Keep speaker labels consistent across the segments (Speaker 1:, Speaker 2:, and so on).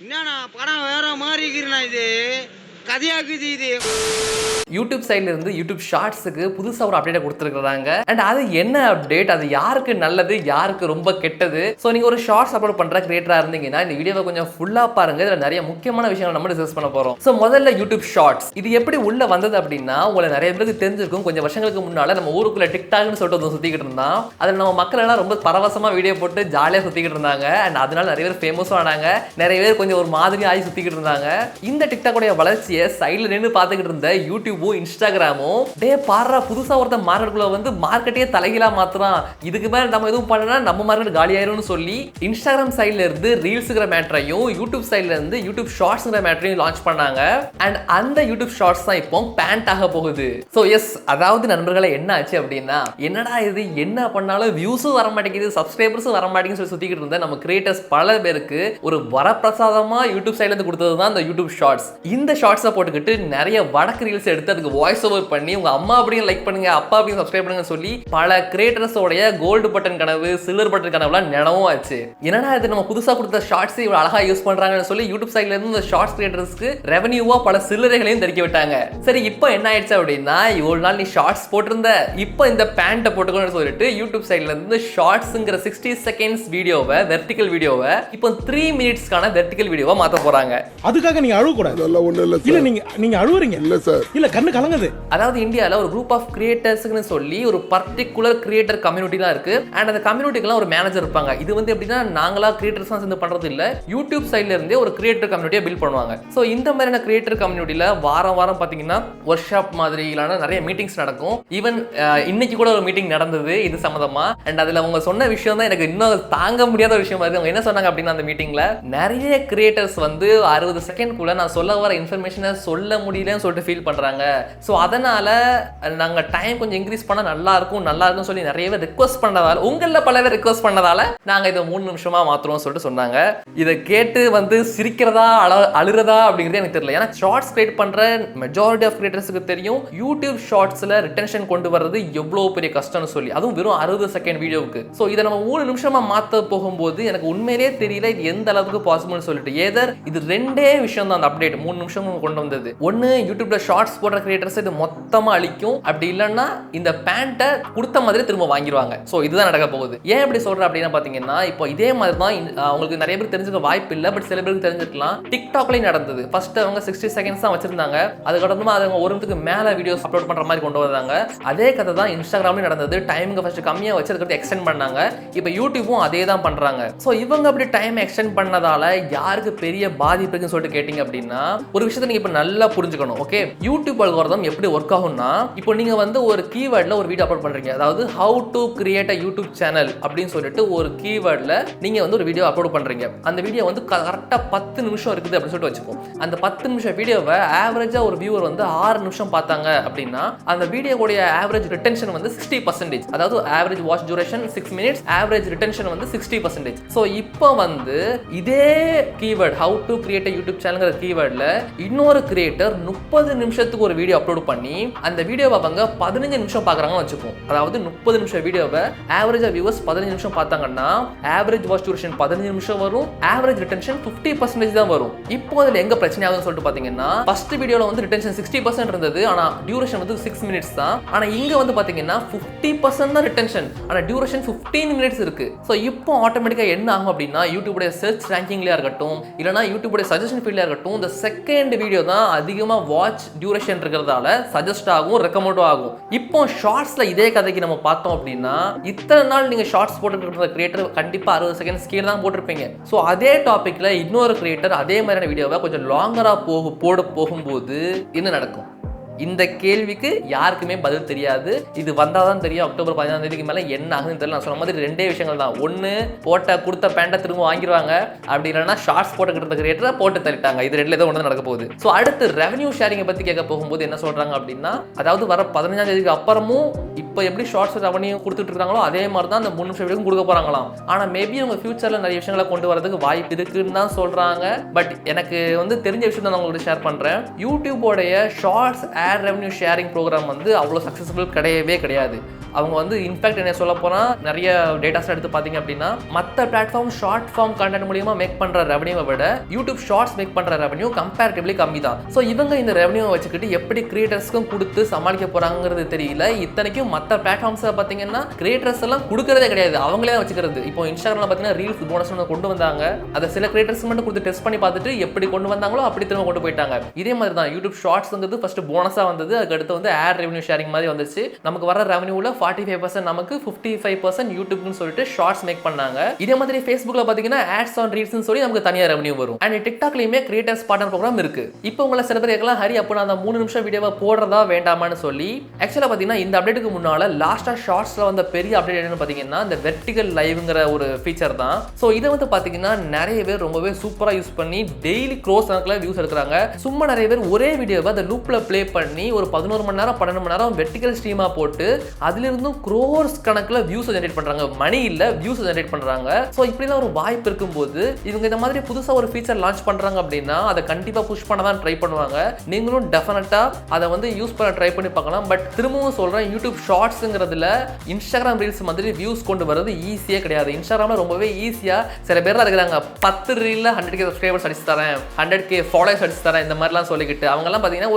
Speaker 1: என்னண்ணா படம் வேற மாதிரி இருக்குண்ணா இது கதையாக்குது இது.
Speaker 2: யூடியூப் சைட்ல இருந்து யூடியூப் ஷார்ட்ஸுக்கு புதுசாக ஒரு அப்டேட்டை கொடுத்துருக்காங்க. அண்ட் அது என்ன அப்டேட், அது யாருக்கு நல்லது யாருக்கு ரொம்ப கெட்டது. ஸோ நீங்கள் ஒரு ஷார்ட்ஸ் அப்லோட் பண்ணுற கிரியேட்டராக இருந்தீங்கன்னா இந்த வீடியோவை கொஞ்சம் ஃபுல்லாக பாருங்க. இதில் நிறைய முக்கியமான விஷயங்கள் நம்ம டிஸ்கஸ் பண்ண போகிறோம். ஸோ முதல்ல யூடியூப் ஷார்ட்ஸ் இது எப்படி உள்ள வந்தது அப்படின்னா, உங்களை நிறைய பேருக்கு தெரிஞ்சிருக்கும். கொஞ்சம் வருஷங்களுக்கு முன்னால நம்ம ஊருக்குள்ள டிக்டாக்னு சொல்லிட்டு வந்து சுற்றிக்கிட்டு இருந்தான். அதில் நம்ம மக்கள் எல்லாம் ரொம்ப பரவசமாக வீடியோ போட்டு ஜாலியாக சுற்றிக்கிட்டு இருந்தாங்க. அண்ட் அதனால நிறைய பேர் ஃபேமஸும் ஆனாங்க. நிறைய பேர் கொஞ்சம் ஒரு மாதிரி ஆகி சுற்றிக்கிட்டு இருந்தாங்க. இந்த டிக்டாக்குடைய வளர்ச்சியை சைடில் நின்று பார்த்துக்கிட்டு இருந்த யூடியூபும் இன்ஸ்டாகிராமும் டே பாடுறா புதுசா ஒருத்தர் மார்க்கெட்டுக்குள்ள வந்து மார்க்கெட்டையே தலைகீழா மாத்துறான், இதுக்கு மேல நம்ம எதுவும் பண்ணனா நம்ம மார்க்கெட் காலி ஆயிரும்னு சொல்லி இன்ஸ்டாகிராம் சைட்ல இருந்து ரீல்ஸ்ங்கிற மேட்டரையும் யூடியூப் சைட்ல இருந்து யூடியூப் ஷார்ட்ஸ்ங்கிற மேட்டரையும் லான்ச் பண்ணாங்க. அண்ட் அந்த யூடியூப் ஷார்ட்ஸ் தான் இப்போ பேண்ட் ஆக போகுது. ஸோ எஸ், அதாவது நண்பர்களை என்ன ஆச்சு அப்படின்னா, என்னடா இது என்ன பண்ணாலும் வியூஸும் வர மாட்டேங்குது சப்ஸ்கிரைபர்ஸும் வர மாட்டேங்குன்னு சொல்லி சுத்திக்கிட்டு இருந்த நம்ம கிரியேட்டர்ஸ் பல பேருக்கு ஒரு வரப்பிரசாதமா யூடியூப் சைட்ல இருந்து கொடுத்தது தான் இந்த யூடியூப் ஷார்ட்ஸ். இந்த ஷார்ட்ஸை போட்டுக்கிட்டு நிறைய வடக்கு ரீல்ஸ் எடுத்து அதுக்கு வாய்ஸ் ஓவர் பண்ணி உங்க அம்மா அப்படியும் லைக் பண்ணுங்க அப்பா அப்படியும் சப்ஸ்கிரைப் பண்ணுங்க சொல்லி பல கிரியேட்டர்ஸோடைய கோல்டு பட்டன் கனவு சில்வர் பட்டன் கனவுலாம் நினைவும் ஆச்சு. என்னடா இது நம்ம புதுசா கொடுத்த ஷார்ட்ஸ் இவ்வளவு அழகா யூஸ் பண்றாங்கன்னு சொல்லி யூடியூப் சைட்ல இருந்து இந்த ஷார்ட்ஸ் கிரியேட்டர்ஸ்க்கு ரெவன்யூவா பல சில்லறைகளையும் தெரிவிக்க விட்டாங்க. சரி, இப்போ என்ன ஆயிடுச்சு அப்படின்னா, இவ்வளவு நாள் நீ ஷார்ட்ஸ் போட்டிருந்த, இப்போ இந்த பேண்ட்டை போட்டுக்கணும்னு சொல்லிட்டு யூடியூப் சைட்ல இருந்து ஷார்ட்ஸ்ங்கிற 60 செகண்ட்ஸ் வீடியோவை வெர்டிகல் வீடியோவை இப்போ 3 மினிட்ஸ்க்கான வெர்டிகல் வீடியோவா மாத்த போறாங்க.
Speaker 3: அதுக்காக நீங்க அழுவ கூடாது. இல்ல நீங்க அழுவுறீங்க. இல்ல சார், இல்ல கண்ணு கலங்குது.
Speaker 2: அதாவது இந்தியால ஒரு குரூப் ஆஃப் கிரியேட்டர்ஸ்னு சொல்லி ஒரு பர்டிகுலர் கிரியேட்டர் கம்யூனிட்டி தான் இருக்கு. அண்ட் அந்த கம்யூனிட்டிக்குலாம் ஒரு மேனேஜர் இருப்பாங்க. இது வந்து எப்படின்னா, நாங்களா கிரியேட்டர்ஸ் தான் சேர்ந்து பண்றது இல்ல, யூடியூப் சைட்ல இருந்தே ஒரு கிரியேட்டர் கம்யூனிட்டியை பில்ட் பண்ணுவாங்க. ஸோ இந்த மாதிரியான கிரியேட்டர் கம்யூனிட்டியில வாரம் பாத்தீங்கன்னா ஒர்க் ஷாப் மாதிரியான நிறைய மீட்டிங்ஸ் நடக்கும். ஈவன் இன்னைக்கு கூட ஒரு மீட்டிங் நடந்தது இது சம்பந்தமா. அண்ட் அதுல அவங்க சொன்ன விஷயம் தான் எனக்கு இன்னும் தாங்க முடியாத விஷயமா இருக்கு. அவங்க என்ன சொன்னாங்க அப்படின்னா, அந்த மீட்டிங்ல நிறைய கிரியேட்டர்ஸ் வந்து 60 செகண்ட்குள்ள நான் சொல்ல வர இன்ஃபர்மேஷனை சொல்ல முடியலன்னு சொல்லிட்டு ஃபீல் பண்றாங்க. ஸோ அதனால நாங்க டைம் கொஞ்சம் இன்க்ரீஸ் பண்ணா நல்லா இருக்கும் சொல்லி நிறைய பேர் ரிக்வஸ்ட் பண்ணதால, உங்கள பல பேர் ரிக்வஸ்ட் பண்ணதால நாங்க இதை 3 நிமிஷமா மாத்துறோம் சொல்லிட்டு சொன்னாங்க. இதை கேட்டு வந்து சிரிக்கிறதா அழுறதா அப்படிங்கிறது எனக்கு தெரியல. ஏன்னா ஷார்ட்ஸ் கிரியேட் பண்ற மெஜாரிட்டி ஆஃப் கிரியேட்டர்ஸ்க்கு தெரியும் யூடியூப் ஷார்ட்ஸ்ல ரிட்டென்ஷன் கொண்டு வர்றது எவ்வளவு பெரிய கஷ்டம்னு சொல்லி, அதுவும் வெறும் 60 செகண்ட் வீடியோவுக்கு. ஸோ இதை நம்ம 3 நிமிஷமா மாத்த போகும்போது எனக்கு உண்மையிலேயே தெரியல இது எந்த அளவுக்கு பாசிபிள்னு சொல்லிட்டு. ஏதர் இது ரெண்டே விஷயம் தான் அந்த அப்டேட் 3 நிமிஷம் கொண்டு வந்தது. ஒன்னு, யூடியூப்ல ஷார்ட்ஸ் போடுற கிரியேட்டர்ஸ் இது மொத்தமா அழிக்கும். அப்படி இல்லைன்னா இந்த பேண்ட்டை கொடுத்த மாதிரி திரும்ப வாங்கிடுவாங்க. ஸோ இதுதான் நடக்க போகுது. ஏன் இப்படி சொல்றேன் அப்படின்னா பாத்தீங்கன்னா, இப்போ இதே மாதிரி தான் உங்களுக்கு நிறைய பேர் தெரிஞ்சுக்க வாய்ப்பு இல்லை, பட் சில பேருக்கு தெரிஞ்சிருக்கலாம். டிக்டாக்லயும் நடந்தது. ஃபர்ஸ்ட் அவங்க 60 செகண்ட்ஸ் தான் வச்சிருந்தாங்க. அதுக்கப்புறமா அவங்க ஒரு நிமிஷத்துக்கு மேல வீடியோஸ் அப்லோட் பண்ற மாதிரி கொண்டு வந்தாங்க. அதே கதை தான் இன்ஸ்டாகிராம்லயும் நடந்தது. டைமுக்கு ஃபர்ஸ்ட் கம்மியா வச்சிருக்கிறது எக்ஸ்டெண்ட் பண்ணாங்க. இப்போ யூடியூபும் அதே தான் பண்றாங்க. ஸோ இவங்க அப்படி டைம் எக்ஸ்டெண்ட் பண்ணதால யாருக்கு பெரிய பாதிப்பு இருக்குன்னு சொல்லிட்டு கேட்டீங்க அப்படின்னா, ஒரு விஷயத்தை நீங்க இப்போ நல்லா புரிஞ்சுக்கணும். ஓகே, யூடியூப் அல்காரிதம் எப்படி ஒர்க் ஆகும்னா, இப்போ நீங்க வந்து ஒரு கீவேர்ட்ல ஒரு வீடியோ அப்லோட் பண்றீங்க. அதாவது how to create a YouTube channel அப்படின்னு சொல்லிட்டு ஒரு கீவேர்ட்ல நீங்க வந்து ஒரு வீடியோ அப்லோட் பண்றீங்க. அந்த வீடியோ வந்து கரெக்டா 10 நிமிஷம் இருக்குது அப்படின்னு சொல்லிட்டு வச்சுப்போம். அந்த 10 நிமிஷம் வீடியோவை ஆவரேஜா ஒரு வியூவர் வந்து 6 நிமிஷம் பார்த்தாங்க அப்படின்னா அந்த வீடியோடைய ஆவரேஜ் ரிட்டென்ஷன் வந்து 60%. அதாவது average watch duration 6 minutes, average retention வந்து 60%. ஸோ இப்போ வந்து இதே keyword how to create a YouTube சேனல்ங்கிற கீவேர்ட்ல இன்னொரு கிரியேட்டர் 30 நிமிஷத்துக்கு ஒரு வீடியோ அப்லோட் பண்ணி அந்த வீடியோவை அவங்க 15 நிமிஷம் பார்க்குறாங்கன்னு வச்சுப்போம். அதாவது 30 நிமிஷம் வீடியோவை ஆவரேஜா வியூவர்ஸ் 15 நிமிஷம் பார்த்தாங்கன்னா ஆவரேஜ் வாட்ச் டியூரேஷன் 15 நிமிஷம் வரும், ஆவரேஜ் ரிட்டென்ஷன் 50% தான் வரும். இப்போ அதில் எங்க பிரச்சனை ஆகுதுன்னு சொல்லிட்டு பார்த்தீங்கன்னா, ஃபர்ஸ்ட் வீடியோல வந்து ரிட்டென்ஷன் 60% இருந்தது, ஆனா டியூரேஷன் வந்து 6 மினிட்ஸ் தான். ஆனா இங்க வந்து பாத்தீங்கன்னா 50% தான் ரிட்டென்ஷன், ஆனா டியூரேஷன் 15 மினிட்ஸ் இருக்கு. ஸோ இப்போ ஆட்டோமேட்டிக்கா என்ன ஆகும் அப்படின்னா, யூடியூபோட சர்ச் ரேங்கிங்லயா இருக்கட்டும், இல்லைனா யூடியூபோட சஜஷன் ஃபீல்ட்லயா இருக்கட்டும், இந்த செகண்ட் வீடியோ தான் அதிகமாக வாட்ச் டியூரேஷன் இருக்கிறதால சஜஸ்ட் ஆகும், ரெக்கமெண்டும் ஆகும். இப்போ ஷார்ட்ஸ்ல இதே கதைக்கு நம்ம பார்த்தோம் அப்படின்னா, இத்தனை நாள் நீங்க ஷார்ட்ஸ் போட்டுக்கிற கிரியேட்டர் கண்டிப்பா 60 செகண்ட்ஸ் கீழே தான் போட்டிருப்பீங்க. ஸோ அதே டாபிக்ல இன்னொரு கிரியேட்டர் அதே மாதிரியான வீடியோவை கொஞ்சம் லாங்கரா போட போகும்போது என்ன நடக்கும்? இந்த கேள்விக்கு யாருக்குமே பதில் தெரியாது. இது வந்தாதான் தெரியும். அக்டோபர் 14ஆம் தேதிக்கு மேல என்ன ஆகுதுன்னு தெரியல. நான் சொன்ன மாதிரி ரெண்டே விஷயங்கள் தான். ஒன்னு, போட்ட கொடுத்த பேண்ட்டை திரும்ப வாங்கிடுவாங்க. அப்படி இல்லைன்னா ஷார்ட்ஸ் போட்டுக்கிட்டு கிரியேட்டரை போட்டு தள்ளிட்டாங்க. இது ரெண்டுல ஏதோ ஒன்று நடக்க போகுது. ஸோ அடுத்து ரெவன்யூ ஷேரிங்கை பத்தி கேட்க போகும்போது என்ன சொல்றாங்க அப்படின்னா, அதாவது வர 15ஆம் தேதிக்கு அப்புறமும் இப்போ எப்படி ஷார்ட்ஸ் ரெவன்யூ கொடுத்துட்டு இருக்காங்களோ அதே மாதிரி தான் அந்த 3 நிமிஷம் வீடியோ கொடுக்க போறாங்களாம். ஆனா மேபி அவங்க ஃபியூச்சர்ல நிறைய விஷயங்களை கொண்டு வரதுக்கு வாய்ப்பு இருக்குன்னு தான் சொல்றாங்க. பட் எனக்கு வந்து தெரிஞ்ச விஷயம் தான் நான் உங்களுக்கு ஷேர் பண்றேன். யூடியூபோடைய shorts ad revenue sharing programme வந்து அவ்வளோ சக்ஸஸ்ஃபுல் கிடையாது. அவங்க வந்து இன்ஃபேக்ட் என்ன சொல்ல போனால் நிறைய டேட்டாஸ் எடுத்து பார்த்தீங்க அப்படின்னா மற்ற பிளாட்ஃபார்ம் ஷார்ட் ஃபார்ம் கண்டென்ட் மூலியமா மேக் பண்ணுற ரெவன்யூவை விட யூடியூப் ஷார்ட்ஸ் மேக் பண்ணுற ரெவன்யூ கம்பேரிட்டிவ்லி கம்மி தான். ஸோ இவங்க இந்த ரெவன்யூவை வச்சுக்கிட்டு எப்படி கிரியேட்டர்ஸ்க்கும் கொடுத்து சமாளிக்க போகிறாங்கிறது தெரியல. இத்தனைக்கும் மற்ற பிளாட்ஃபார்ம்ஸை பார்த்தீங்கன்னா கிரியேட்டர்ஸ் எல்லாம் கொடுக்கறதே கிடையாது, அவங்களே தான் வச்சுக்கிறது. இப்போ இன்ஸ்டாகிராமில் பார்த்தீங்கன்னா ரீல்ஸ் போனஸ் கொண்டு வந்தாங்க, அதை சில கிரியேட்டர்ஸ் மட்டும் கொடுத்து டெஸ்ட் பண்ணி பார்த்துட்டு எப்படி கொண்டு வந்தாங்களோ அப்படி திரும்ப கொண்டு போயிட்டாங்க. இதே மாதிரி தான் யூடியூப் ஷார்ட்ஸ்ங்கிறது ஃபர்ஸ்ட் போனஸாக வந்தது, அதுக்கடுத்து வந்து ஆட் ரெவன்யூ ஷேரிங் மாதிரி வந்துச்சு. நமக்கு வர ரெவன்யூவில் 45% நமக்கு 55% யூடியூப்னு சொல்லிட்டு ஷார்ட்ஸ் மேக் பண்ணாங்க. இதே மாதிரி ஃபேஸ்புக்ல பாத்தீங்கன்னா ஆட்ஸ் ஆன் ரீல்ஸ்னு சொல்லி நமக்கு தனியா ரெவன்யூ வரும். அண்ட் டிக்டாக்லயுமே கிரியேட்டர்ஸ் பார்ட்னர் ப்ரோக்ராம் இருக்கு. இப்போ உங்களை சில பேர் கேட்கலாம், ஹரி அப்போ நான் அந்த 3 நிமிஷம் வீடியோவை போடுறதா வேண்டாமான்னு சொல்லி. ஆக்சுவலா பாத்தீங்கன்னா இந்த அப்டேட்டுக்கு முன்னால லாஸ்டா ஷார்ட்ஸ்ல வந்த பெரிய அப்டேட் என்னன்னு பாத்தீங்கன்னா இந்த வெர்டிகல் லைவ்ங்கிற ஒரு ஃபீச்சர் தான். ஸோ இதை வந்து பாத்தீங்கன்னா நிறைய பேர் ரொம்பவே சூப்பரா யூஸ் பண்ணி டெய்லி க்ரோஸ் கணக்கில் வியூஸ் எடுக்கிறாங்க. சும்மா நிறைய பேர் ஒரே வீடியோவை அந்த லூப்ல ப்ளே பண்ணி ஒரு 11 மணி நேரம் 12 மணி நேரம் வெர்டிகல் ஸ்ட்ரீமா போட்டு அதுல இருந்தும் க்ரோர்ஸ் கணக்குல வியூஸ் ஜெனரேட் பண்றாங்க. மணி இல்ல, வியூஸ் ஜெனரேட் பண்றாங்க. சோ இப்படிலாம் ஒரு வாய்ப்பு இருக்கும்போது இவங்க இந்த மாதிரி புதுசா ஒரு ஃபீச்சர் லான்ச் பண்றாங்க அப்படின்னா அதை கண்டிப்பா புஷ் பண்ண தான் ட்ரை பண்ணுவாங்க. நீங்களும் டெஃபினட்டா அதை வந்து யூஸ் பண்ண ட்ரை பண்ணி பார்க்கலாம். பட் திரும்பவும் சொல்றேன், யூடியூப் ஷார்ட்ஸ்ங்கிறதுல இன்ஸ்டாகிராம் ரீல்ஸ் மாதிரி வியூஸ் கொண்டு வரது ஈஸியே கிடையாது. இன்ஸ்டாகிராம்ல ரொம்பவே ஈஸியா சில பேர் இருக்கிறாங்க 10 ரீல்ல 100K சப்ஸ்கிரைபர்ஸ் அடிச்சு தரேன், 100K ஃபாலோவர்ஸ் அடிச்சு தரேன், இந்த மாதிரிலாம் சொல்லிக்கிட்டு அவங்க எல்லாம் பாத்தீங்கன்னா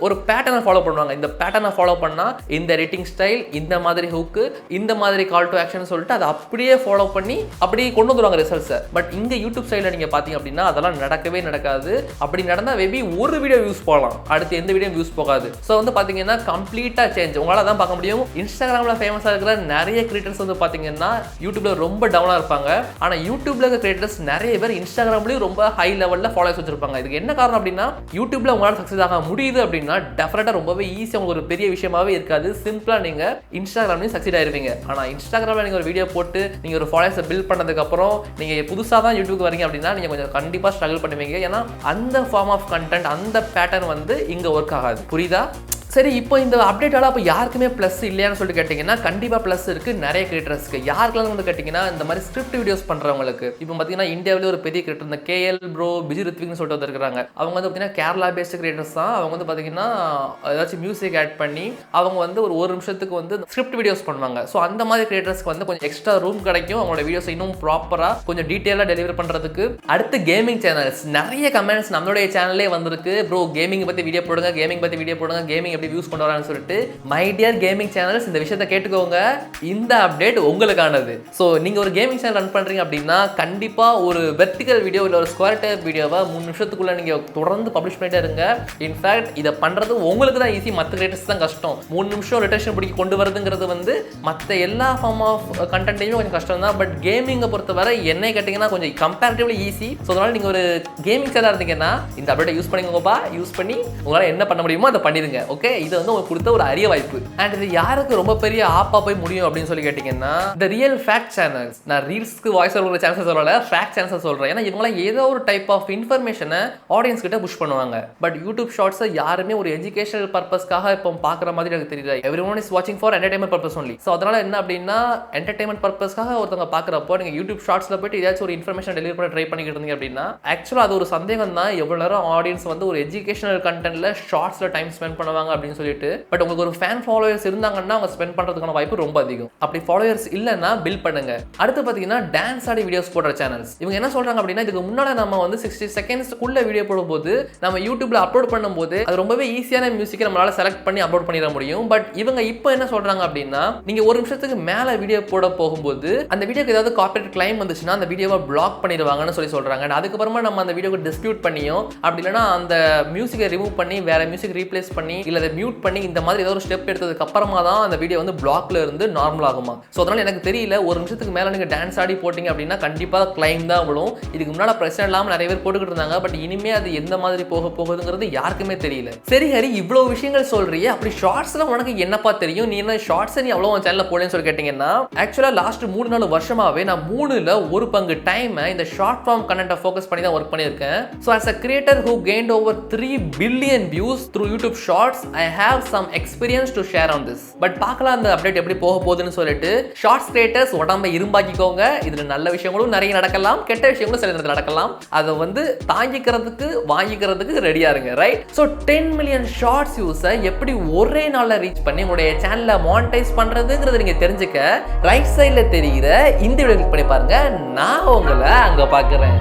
Speaker 2: ஒரு பேட்டர்னை ஃபாலோ பண்ணுவாங்க. இந்த பேட்டர்னை ஃபாலோ பண்ணா இந்த எடிட்டிங் ஸ்டைல், இந்த மாதிரி ஹூக்கு, இந்த மாதிரி கால் டு ஆக்ஷன் சொல்லிட்டு அதை அப்படியே ஃபாலோ பண்ணி அப்படியே கொண்டு வந்துருவாங்க ரிசல்ட்ஸை. பட் இங்க யூடியூப் சைடில் நீங்க பாத்தீங்க அப்படின்னா அதெல்லாம் நடக்கவே நடக்காது. அப்படி நடந்தா மேபி ஒரு வீடியோ வியூஸ் போகலாம், அடுத்து எந்த வீடியோ வியூஸ் போகாது. ஸோ வந்து பாத்தீங்கன்னா கம்ப்ளீட்டா சேஞ்ச் உங்களால தான் பார்க்க முடியும். இன்ஸ்டாகிராம்ல ஃபேமஸா இருக்கிற நிறைய கிரியேட்டர்ஸ் வந்து பாத்தீங்கன்னா யூடியூப்ல ரொம்ப டவுனா இருப்பாங்க. ஆனா யூடியூப்ல இருக்க கிரியேட்டர்ஸ் நிறைய பேர் இன்ஸ்டாகிராம்லயும் ரொம்ப ஹை லெவல்ல ஃபாலோவர்ஸ் வச்சிருப்பாங்க. இதுக்கு என்ன காரணம் அப்படின்னா யூடியூப்ல உங்களால சக்சஸ் ஆக முடியுது அப்படின்னா டெஃபினட்டா ரொம்பவே ஈஸியா உங்களுக்கு ஒரு பெரிய விஷயமாவே இருக்காது. சிம்பிளா நீங்க இன்ஸ்டாகிராம்லயும் சக்சீட் ஆயிருவீங்க. ஆனா இன்ஸ்டாகிராம்ல நீங்க ஒரு வீடியோ போட்டு நீங்க ஒரு ஃபாலோவர்ஸை பில்ட் பண்ணதுக்கு அப்புறம் நீங்க புதுசா தான் யூடியூப்க்கு வரீங்க அப்படின்னா நீங்க கொஞ்சம் கண்டிப்பா ஸ்ட்ரகிள் பண்ணுவீங்க. ஏன்னா அந்த ஃபார்ம் ஆஃப் கண்டென்ட், அந்த பேட்டர்ன் வந்து இங்க ஒர்க் ஆகாது. புரியுதா? சரி, இப்போ இந்த அப்டேட்டால அப்போ யாருக்குமே ப்ளஸ் இல்லையான்னு சொல்லிட்டு கேட்டிங்கன்னா கண்டிப்பாக ப்ளஸ் இருக்குது நிறைய கிரியேட்டர்ஸ்க்கு. யாருக்கெல்லாம் வந்து கேட்டிங்கன்னா இந்த மாதிரி ஸ்கிரிப்ட் வீடியோஸ் பண்ணுறவங்களுக்கு. இப்போ பார்த்தீங்கன்னா இந்தியாவிலே ஒரு பெரிய கிரியேட்டர் இந்த KL ப்ரோ பிஜி ரித்விக்னு சொல்லிட்டு வந்துருக்காங்க. அவங்க வந்து பார்த்தீங்கன்னா கேரளா பேஸ்ட் கிரியேட்டர்ஸ் தான். அவங்க வந்து பார்த்தீங்கன்னா ஏதாச்சும் மியூசிக் ஆட் பண்ணி அவங்க வந்து ஒரு நிமிஷத்துக்கு வந்து ஸ்கிரிப்ட் வீடியோஸ் பண்ணுவாங்க. ஸோ அந்த மாதிரி கிரியேட்டர்ஸ்க்கு வந்து கொஞ்சம் எக்ஸ்ட்ரா ரூம் கிடைக்கும் அவங்களோட வீடியோஸ் இன்னும் ப்ராப்பராக கொஞ்சம் டீட்டெயிலாக டெலிவரி பண்ணுறதுக்கு. அடுத்து கேமிங் சேனல்ஸ், நிறைய கமெண்ட்ஸ் நம்மளுடைய சேனல்லே வந்திருக்கு. ப்ரோ கேமிங் பற்றி வீடியோ போடுங்க, கேமிங் பற்றி வீடியோ போடுங்க, கேமிங் எப்படி வியூஸ் கொண்டு வரான்னு சொல்லிட்டு. மை டியர் கேமிங் சேனல்ஸ், இந்த விஷயத்தை கேட்டுக்கோங்க, இந்த அப்டேட் உங்களுக்கானது. ஸோ நீங்க ஒரு கேமிங் சேனல் ரன் பண்றீங்க அப்படின்னா கண்டிப்பா ஒரு வெர்டிகல் வீடியோ இல்லை ஒரு ஸ்கொயர் டைப் வீடியோவை 3 நிமிஷத்துக்குள்ள நீங்க தொடர்ந்து பப்ளிஷ் பண்ணிட்டே இருங்க. இன்ஃபேக்ட் இதை பண்றது உங்களுக்கு தான் ஈஸி, மற்ற கிரியேட்டர்ஸ் தான் கஷ்டம். 3 நிமிஷம் ரிட்டன்ஷன் பிடிக்க கொண்டு வரதுங்கிறது வந்து மற்ற எல்லா ஃபார்ம் ஆஃப் கண்டென்ட்டையும் கொஞ்சம் கஷ்டம் தான். பட் கேமிங்கை பொறுத்தவரை என்னை கேட்டிங்கன்னா கொஞ்சம் கம்பேரிட்டிவ்லி ஈஸி. ஸோ அதனால நீங்க ஒரு கேமிங் சேனல் இருந்தீங்கன்னா இந்த அப்டேட்டை யூஸ் பண்ணிக்கோங்கப்பா. யூஸ் பண்ணி உங்களால் என்ன பண்ண முடியுமோ அதை பண்ணிடுங்க. ஓகே, இது வந்து உங்களுக்கு கொடுத்த ஒரு அரிய வாய்ப்பு. அண்ட் இது யாருக்கு ரொம்ப பெரிய ஆப்பா போய் முடியும் அப்படின்னு சொல்லி கேட்டீங்கன்னா இந்த ரியல் ஃபேக்ட் சேனல்ஸ். நான் ரீல்ஸ்க்கு வாய்ஸ் ஓவர் சேனல்ஸ் சொல்லல, ஃபேக்ட் சேனல்ஸ் சொல்றேன். ஏன்னா இவங்களாம் ஏதோ ஒரு டைப் ஆஃப் இன்ஃபர்மேஷனை ஆடியன்ஸ் கிட்ட புஷ் பண்ணுவாங்க. பட் யூடியூப் ஷார்ட்ஸை யாருமே ஒரு எஜுகேஷனல் பர்பஸ்க்காக இப்போ பார்க்குற மாதிரி எனக்கு தெரியல. எவ்ரிஒன் இஸ் வாட்சிங் for entertainment purpose only. So அதனால என்ன அப்படின்னா என்டர்டைன்மெண்ட் பர்பஸ்க்காக ஒருத்தவங்க பார்க்குறப்போ நீங்கள் யூடியூப் ஷார்ட்ஸ்ல போயிட்டு ஏதாச்சும் ஒரு இன்ஃபர்மேஷன் டெலிவரி பண்ண ட்ரை பண்ணிக்கிட்டு இருந்தீங்க அப்படின்னா ஆக்சுவலாக அது ஒரு சந்தேகம் தான், எவ்வளோ நேரம் ஆடியன்ஸ் வந்து ஒரு எஜுகேஷனல் கண்டென்ட்ல ஷார்ட்ஸ்ல டைம் ஸ்பெண்ட் பண்ணுவாங்க அப்படின்னு சொல்லிட்டு. பட் உங்களுக்கு ஒரு ஃபேன் ஃபாலோவர்ஸ் இருந்தாங்கன்னா அவங்க ஸ்பெண்ட் பண்றதுக்கான வாய்ப்பு ரொம்ப அதிகம். அப்படி ஃபாலோவர்ஸ் இல்லைன்னா பில்ட் பண்ணுங்க. அடுத்து பார்த்தீங்கன்னா டான்ஸ் ஆடி வீடியோஸ் போடுற சேனல்ஸ். இவங்க என்ன சொல்றாங்க அப்படின்னா இதுக்கு முன்னாடி நம்ம வந்து 60 செகண்ட்ஸ்க்குள்ள வீடியோ போடும்போது நம்ம யூடியூப்ல அப்லோட் பண்ணும்போது அது ரொம்பவே ஈஸியான மியூசிக்கை நம்மளால செலக்ட் பண்ணி அப்லோட் பண்ணிட முடியும். பட் இவங்க இப்போ என்ன சொல்றாங்க அப்படின்னா நீங்க 1 நிமிஷத்துக்கு மேல வீடியோ போட போகும்போது அந்த வீடியோக்கு ஏதாவது காப்பிரைட் கிளைம் வந்துச்சுன்னா அந்த வீடியோவை பிளாக் பண்ணிடுவாங்கன்னு சொல்றாங்க. அதுக்கப்புறமா நம்ம அந்த வீடியோக்கு டிஸ்பியூட் பண்ணியும் அப்படி இல்லைன்னா அந்த மியூசிக்கை ரிமூவ் பண்ணி வேற மியூசிக் ரீப்ளேஸ் பண்ணி இல்லை அதை மியூட் பண்ணி இந்த மாதிரி ஏதாவது ஒரு ஸ்டெப் எடுத்ததுக்கு அப்புறமா தான் அந்த வீடியோ வந்து பிளாக்ல இருந்து நார்மல் ஆகுமா. ஸோ அதனால எனக்கு தெரியல, 1 நிமிஷத்துக்கு மேல நீங்க டான்ஸ் ஆடி போட்டீங்க அப்படின்னா கண்டிப்பா கிளைம் தான் விழும். இதுக்கு முன்னாடி பிரச்சனை இல்லாமல் நிறைய பேர் போட்டுக்கிட்டு இருந்தாங்க. பட் இனிமே அது எந்த மாதிரி போகுதுங்கிறது யாருக்குமே தெரியல. சரி ஹரி, இவ்வளவு விஷயங்கள் சொல்றியே, அப்படி ஷார்ட்ஸ்ல உனக்கு என்னப்பா தெரியும்? நீ என்ன ஷார்ட்ஸ் நீ அவ்வளவு சேனல்ல போடலன்னு சொல்லி கேட்டீங்கன்னா ஆக்சுவலா லாஸ்ட் 3-4 வருஷமாவே நான் 3ல் 1 பங்கு டைம் இந்த ஷார்ட் ஃபார்ம் கண்டென்ட்டை ஃபோக்கஸ் பண்ணி தான் ஒர்க் பண்ணியிருக்கேன். So as a creator who gained over 3 billion views through YouTube Shorts, I I have some experience to share on this. But பார்க்கலாம் அந்த அப்டேட் எப்படி போக போகுதுன்னு சொல்லிட்டு. ஷார்ட்ஸ் கிரியேட்டர்ஸ் உடம்பை இரும்பாக்கிக்கோங்க. இதுல நல்ல விஷயங்களும் நிறைய நடக்கலாம், கெட்ட விஷயங்களும் சில நேரத்தில் நடக்கலாம். அதை வந்து தாங்கிக்கிறதுக்கு வாங்கிக்கிறதுக்கு ரெடியா இருங்க, ரைட்? ஸோ 10 மில்லியன் ஷார்ட்ஸ் யூஸை எப்படி ஒரே நாளில் ரீச் பண்ணி உங்களுடைய சேனலை மானிட்டைஸ் பண்றதுங்கிறத நீங்க தெரிஞ்சுக்க ரைட் சைடில் தெரிகிற இந்த வீடியோ கிளிக் பண்ணி பாருங்க. நான் உங்களை அங்க பார்க்குறேன்.